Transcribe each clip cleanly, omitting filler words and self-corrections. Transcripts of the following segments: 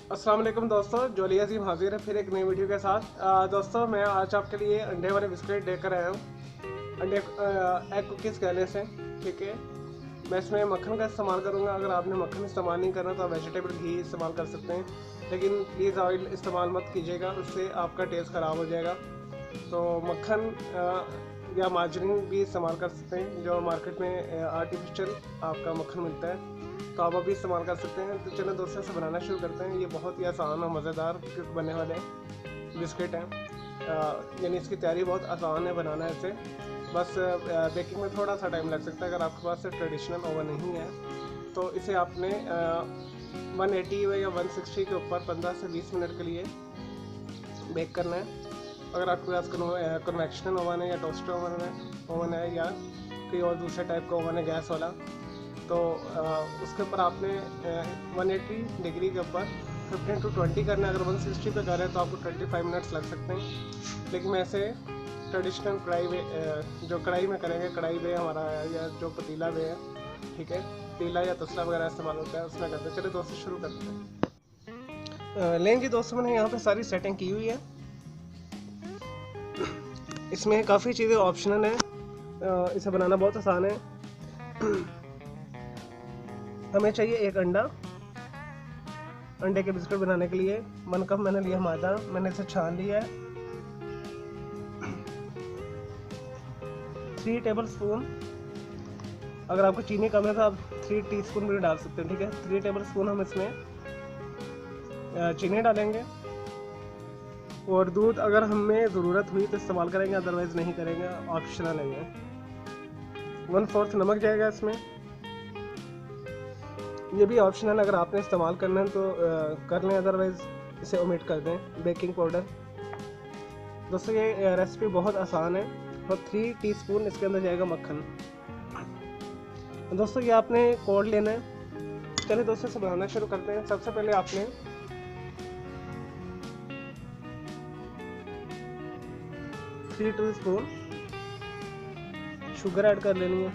अस्सलाम वालेकुम दोस्तों, जोलिया जी हाजिर है फिर एक नई वीडियो के साथ। दोस्तों मैं आज आपके लिए अंडे वाले बिस्किट लेकर आया हूँ। अंडे एग कुकीज़ कहने से, ठीक है। मैं इसमें मक्खन का इस्तेमाल करूँगा। अगर आपने मक्खन इस्तेमाल नहीं करना तो आप वेजिटेबल घी इस्तेमाल कर सकते हैं, लेकिन प्लीज़ ऑयल इस्तेमाल मत कीजिएगा, उससे आपका टेस्ट ख़राब हो जाएगा। तो मक्खन या मार्जरीन भी इस्तेमाल कर सकते हैं, जो मार्केट में आर्टिफिशियल आपका मक्खन मिलता है, तो आप अभी इस्तेमाल कर सकते हैं। तो चलो दोस्तों से बनाना शुरू करते हैं। ये बहुत ही आसान और मज़ेदार बनने वाले बिस्किट हैं। यानी इसकी तैयारी बहुत आसान है बनाना इसे। बस बेकिंग में थोड़ा सा टाइम लग सकता है। अगर आपके पास ट्रेडिशनल ओवन नहीं है तो इसे आपने 180 या 160 के ऊपर 15 से 20 मिनट के लिए बेक करना है। अगर आपके पास कन्वेक्शनल ओवन है या टोस्टर ओवन है या कोई और दूसरे टाइप का ओवन है गैस वाला, तो उसके ऊपर आपने 180 डिग्री के ऊपर 15 to 20 करना है। अगर 160 पे कर रहे हैं तो आपको 25 मिनट्स लग सकते हैं, लेकिन वैसे ट्रेडिशनल कढ़ाई में जो कढ़ाई में करेंगे, कढ़ाई में हमारा या जो पतीला में है, ठीक है, पतीला या तसला वगैरह इस्तेमाल होता है, उसमें करते हैं। चलिए दोस्तों शुरू करते हैं। लेंगे दोस्तों, मैंने यहाँ पे सारी सेटिंग की हुई है। इसमें काफ़ी चीज़ें ऑप्शनल हैं, इसे बनाना बहुत आसान है। हमें चाहिए एक अंडा। अंडे के बिस्कुट बनाने के लिए 1 कप मैंने लिया मैदा, मैंने इसे छान लिया है। 3 टेबल स्पून, अगर आपको चीनी कम है तो आप 3 टीस्पून भी डाल सकते हैं, ठीक है। 3 टेबल स्पून हम इसमें चीनी डालेंगे। और दूध अगर हमें ज़रूरत हुई तो इस्तेमाल करेंगे, अदरवाइज़ नहीं करेंगे, ऑप्शनल है ये। 1/4 नमक जाएगा इसमें, ये भी ऑप्शनल, अगर आपने इस्तेमाल करना है तो कर लें, अदरवाइज़ इसे ओमिट कर दें। बेकिंग पाउडर दोस्तों, ये रेसिपी बहुत आसान है। और 3 टीस्पून इसके अंदर जाएगा मक्खन। दोस्तों ये आपने कोड लेना है। चलिए दोस्तों इसे बनाना शुरू करते हैं। सबसे पहले आपने थ्री टीस्पून शुगर ऐड कर लेनी है।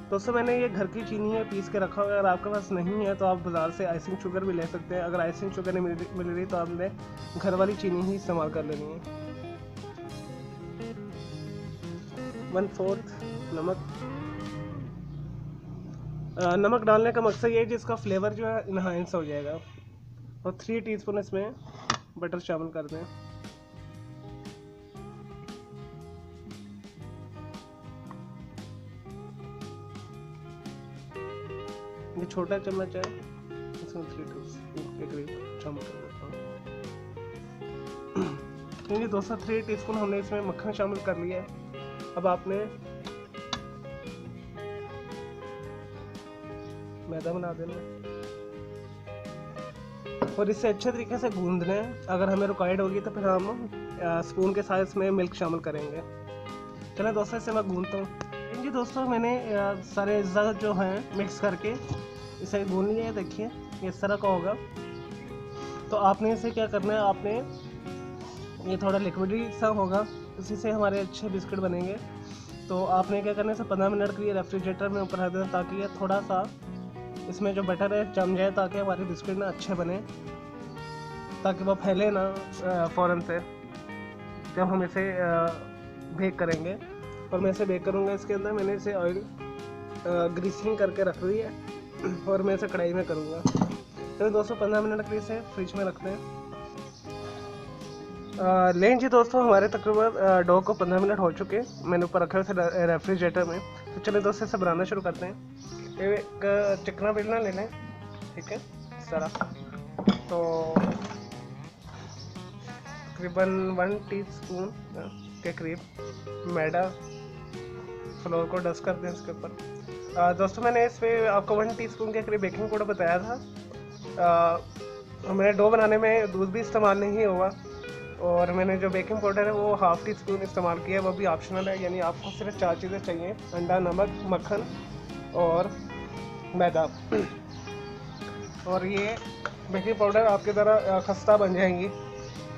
दोस्तों मैंने ये घर की चीनी है, पीस के रखा हुआ है। अगर आपके पास नहीं है तो आप बाज़ार से आइसिंग शुगर भी ले सकते हैं। अगर आइसिंग शुगर नहीं मिल रही तो आपने घर वाली चीनी ही इस्तेमाल कर लेनी है। 1/4 नमक। नमक डालने का मकसद ये है जिसका फ्लेवर जो है इन्हांस हो जाएगा। और 3 टीस्पून इसमें बटर शामिल कर दें। ये छोटा चम्मच है, इसमें 3 टीस्पून के करीब शामिल कर देता हूँ। क्योंकि दोस्तों 3 टीस्पून हमने इसमें मक्खन शामिल कर लिया है। अब आपने मैदा बना देना और इसे अच्छे तरीके से गूंदना है। अगर हमें रिक्वायर्ड होगी तो फिर हम स्पून के साथ इसमें मिल्क शामिल करेंगे। चलें दोस्तों इसे मैं गूंदता हूँ। जी दोस्तों मैंने सारे अज्जा जो हैं मिक्स करके इसे गूंद लिया है। देखिए ये इस तरह का होगा। तो आपने इसे क्या करना है, आपने ये थोड़ा लिक्विडी सा होगा, इसी से हमारे अच्छे बिस्किट बनेंगे। तो आपने क्या करना है, इसे 15 मिनट के लिए रेफ्रिजरेटर में ऊपर रख देना, ताकि ये थोड़ा सा इसमें जो बटर है जम जाए, ताकि हमारे बिस्किट ना अच्छे बने, ताकि वो फैले ना फ़ौरन से जब हम इसे बेक करेंगे। और मैं इसे बेक करूँगा। इसके अंदर मैंने इसे ऑयल ग्रीसिंग करके रख दी है और मैं इसे कढ़ाई में करूँगा। तो दोस्तों 15 मिनट के लिए इसे फ्रिज में रखते हैं। लें जी दोस्तों, हमारे तकरीबन डो को 15 मिनट हो चुके हैं। मैंने ऊपर रखा हुआ था रेफ्रिजरेटर में। तो चलिए दोस्तों इसे बनाना शुरू करते हैं। एक चिकना बेलना ले लें, ठीक है, इस तरह। तो तकरीबन 1 टीस्पून के करीब मैदा फ्लोर को डस्ट कर दें इसके ऊपर। दोस्तों मैंने इस पर आपको 1 टीस्पून के करीब बेकिंग पाउडर बताया था। मेरे डो बनाने में दूध भी इस्तेमाल नहीं हुआ। और मैंने जो बेकिंग पाउडर है वो 1/2 टीस्पून इस्तेमाल किया है, वो भी ऑप्शनल है। यानी आपको सिर्फ 4 चीज़ें चाहिए: अंडा, नमक, मक्खन और मैदा। और ये बेकिंग पाउडर आपकी तरह खस्ता बन जाएंगी,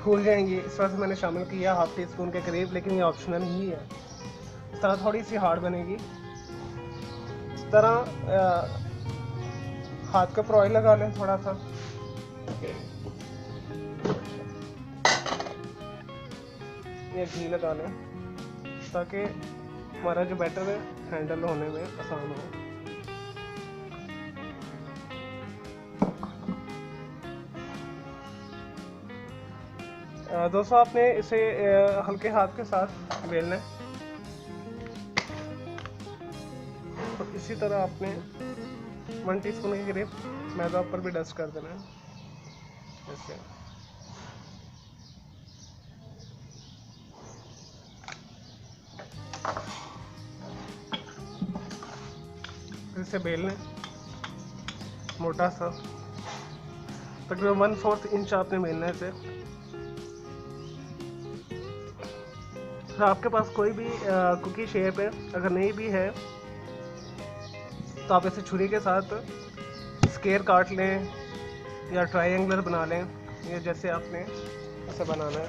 फूल जाएंगी, इस वजह से मैंने शामिल किया 1/2 टीस्पून के करीब, लेकिन ये ऑप्शनल ही है। इस तरह थोड़ी सी हार्ड बनेगी। इस तरह हाथ के ऊपर ऑयल लगा लें थोड़ा सा, ये घी लगा लें ताकि हमारा जो बैटर है हैंडल होने में आसान हो। दोस्तों आपने इसे हल्के हाथ के साथ बेलना है। तो इसी तरह आपने 1 टीस्पून के करीब मैदा ऊपर भी डस्ट कर देना है ऐसे। इसे बेलना है मोटा सा, तकरीबन 1/4 इंच आपने बेलना है इसे। आपके पास कोई भी कुकी शेप है, अगर नहीं भी है तो आप इसे छुरी के साथ स्क्वायर काट लें या ट्रायंगुलर बना लें, ये जैसे आपने इसे बनाना है।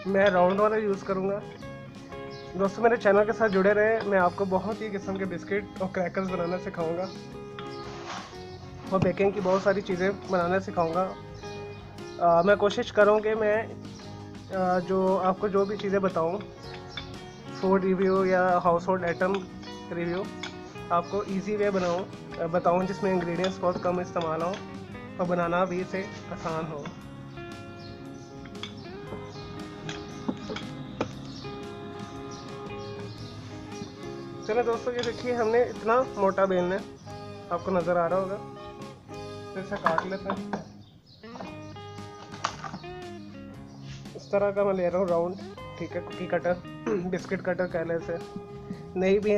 मैं राउंड वाला यूज़ करूँगा। दोस्तों मेरे चैनल के साथ जुड़े रहे, मैं आपको बहुत ही किस्म के बिस्किट और क्रैकर्स बनाना सिखाऊंगा और बेकिंग की बहुत सारी चीज़ें बनाना सिखाऊंगा। मैं कोशिश करूँ कि मैं जो आपको जो भी चीज़ें बताऊँ, फूड रिव्यू या हाउस होल्ड आइटम रिव्यू, आपको इजी वे बताऊँ जिसमें इंग्रेडिएंट्स बहुत कम इस्तेमाल हो और बनाना भी इसे आसान हो। चलो दोस्तों, ये देखिए हमने इतना मोटा बेलना है, आपको नज़र आ रहा होगा। तो इसे काट लेते हैं। इस तरह का मैं ले रहा हूँ राउंड, ठीक है, कुकी कटर, बिस्किट कटर कह लें इसे। नहीं भी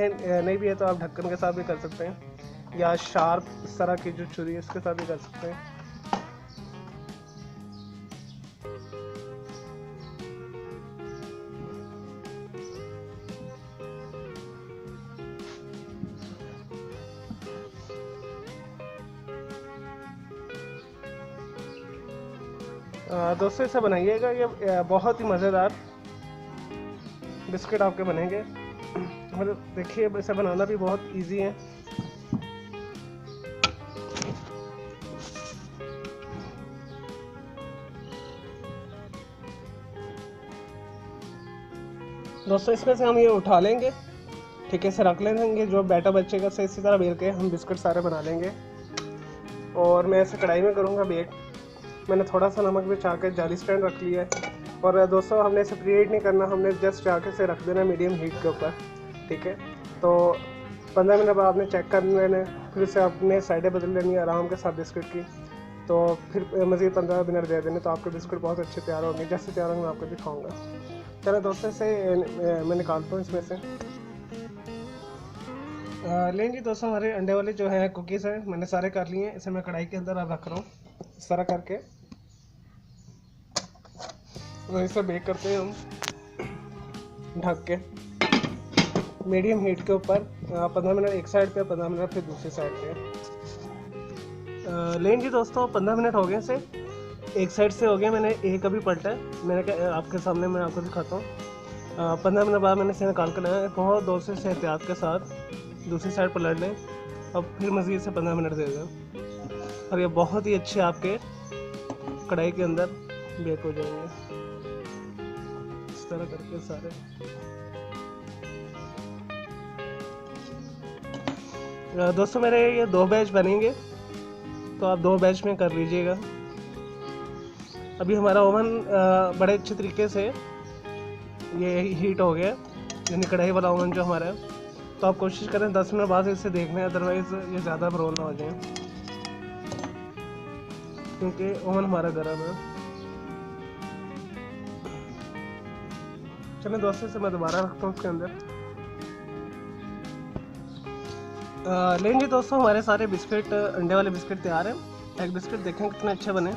है तो आप ढक्कन के साथ भी कर सकते हैं या शार्प इस तरह की जो छुरी है इसके साथ भी कर सकते हैं। दोस्तों इसे बनाइएगा, ये बहुत ही मज़ेदार बिस्किट आपके बनेंगे। मतलब देखिए इसे बनाना भी बहुत इजी है। दोस्तों इसमें से हम ये उठा लेंगे, ठीक है, इसे रख लेंगे। जो बैटर बचेगा से इसी तरह बेल के हम बिस्किट सारे बना लेंगे। और मैं इसे कढ़ाई में करूँगा बेक। मैंने थोड़ा सा नमक भी चाह के जाली स्टैंड रख लिया है। और दोस्तों हमने इसे प्रीहीट नहीं करना, हमने जस्ट जाके से रख देना मीडियम हीट के ऊपर, ठीक है। तो 15 मिनट बाद आपने चेक कर लेना, फिर से आपने साइडें बदल लेनी है आराम के साथ बिस्किट की। तो फिर मज़ीद 15 मिनट दे देने, तो आपके बिस्किट बहुत अच्छे तैयार होंगे। जैसे तैयार होंगे मैं आपको दिखाऊँगा। चलो दोस्तों से मैं निकालता हूँ इसमें से। लेंगे दोस्तों, हमारे अंडे वाले जो हैं कुकीज़ हैं मैंने सारे कर लिए हैं। इसे मैं कढ़ाई के अंदर अब रख रहा हूँ इस तरह करके। तो इसे बेक करते हैं हम ढक के मीडियम हीट के ऊपर 15 मिनट एक साइड पे, 15 मिनट फिर दूसरी साइड पे। लेंगे दोस्तों 15 मिनट हो गए से, एक साइड से हो गया, मैंने एक अभी पलटा है। मैंने कहा आपके सामने मैं आपको दिखाता हूँ। 15 मिनट बाद मैंने इसे निकाल कर लाया। बहुत दोस्तों से एहतियात के साथ दूसरी साइड पलट लें, अब फिर मज़ीद से 15 मिनट दे दें और ये बहुत ही अच्छे आपके कढ़ाई के अंदर बेक हो जाएंगे। इस तरह करके सारे। दोस्तों मेरे ये 2 बैच बनेंगे, तो आप 2 बैच में कर लीजिएगा। अभी हमारा ओवन बड़े अच्छे तरीके से ये हीट हो गया, यानी कढ़ाई वाला ओवन जो हमारा है। तो आप कोशिश करें 10 मिनट बाद इसे देखना है, अदरवाइज़ ये ज़्यादा ब्राउन ना हो जाए, क्योंकि ओवन हमारा गर्म है। चलिए दोस्तों से मैं दोबारा रखता हूँ उसके अंदर। लेंगे दोस्तों, हमारे सारे बिस्किट, अंडे वाले बिस्किट तैयार हैं। एग बिस्किट देखें कितने अच्छे बने।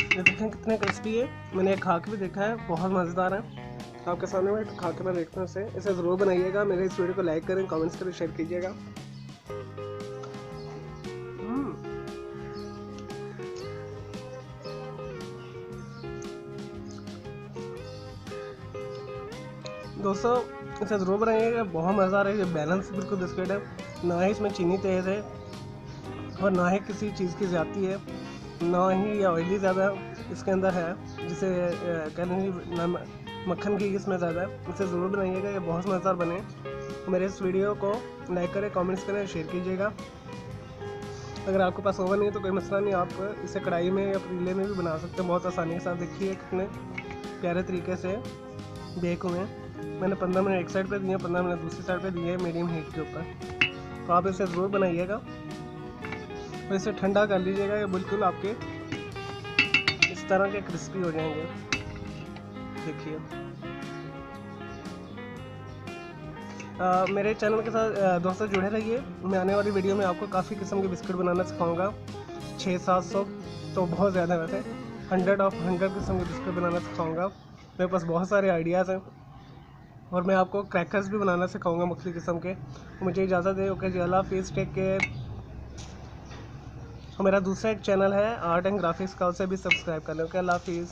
ये देखें कितने क्रिस्पी है। मैंने खा के भी देखा है, बहुत मज़ेदार है। आपके सामने मैं खा के मैं देखता हूँ इसे ज़रूर बनाइएगा। मेरे इस वीडियो को लाइक करें, कमेंट्स करें, शेयर कीजिएगा। दोस्तों इसे ज़रूर बनाइएगा, बहुत मज़ा आ रहा है। ये बैलेंस बिल्कुल बिस्किट है, ना ही इसमें चीनी तेज़ है और ना ही किसी चीज़ की ज़्यादती है, ना ही ऑयली ज़्यादा इसके अंदर है, जिसे कहने की मक्खन की इसमें ज़्यादा है। इसे ज़रूर बनाइएगा, ये बहुत मज़ेदार बने। मेरे इस वीडियो को लाइक करें, कमेंट्स करें, शेयर कीजिएगा। अगर आपके पास ओवन नहीं है तो कोई मसला नहीं, आप इसे कढ़ाई में या पतीले में भी बना सकते हैं बहुत आसानी के साथ। देखिए कितने प्यारे तरीके से बेक हुए हैं। मैंने 15 मिनट एक साइड पे दिए, 15 मिनट दूसरी साइड पे दिए मीडियम हीट के ऊपर। तो आप इसे ज़रूर बनाइएगा और इसे ठंडा कर लीजिएगा, ये बिल्कुल आपके इस तरह के क्रिस्पी हो जाएंगे। देखिए मेरे चैनल के साथ दोस्तों जुड़े रहिए। मैं आने वाली वीडियो में आपको काफ़ी किस्म के बिस्किट बनाना सिखाऊंगा। 600-700 तो बहुत ज़्यादा है वैसे, 100 किस्म के बिस्किट बनाना सिखाऊंगा। मेरे पास बहुत सारे आइडियाज़ हैं और मैं आपको क्रैकर्स भी बनाना सिखाऊंगा मुख्तलिफ़ किस्म के। मुझे इजाज़त है, ओके जी, अल्लाह हाफिज़, टेक केयर। मेरा दूसरा एक चैनल है आर्ट एंड ग्राफिक्स का, उसे भी सब्सक्राइब कर लें। ओके, अल्लाह हाफिज़।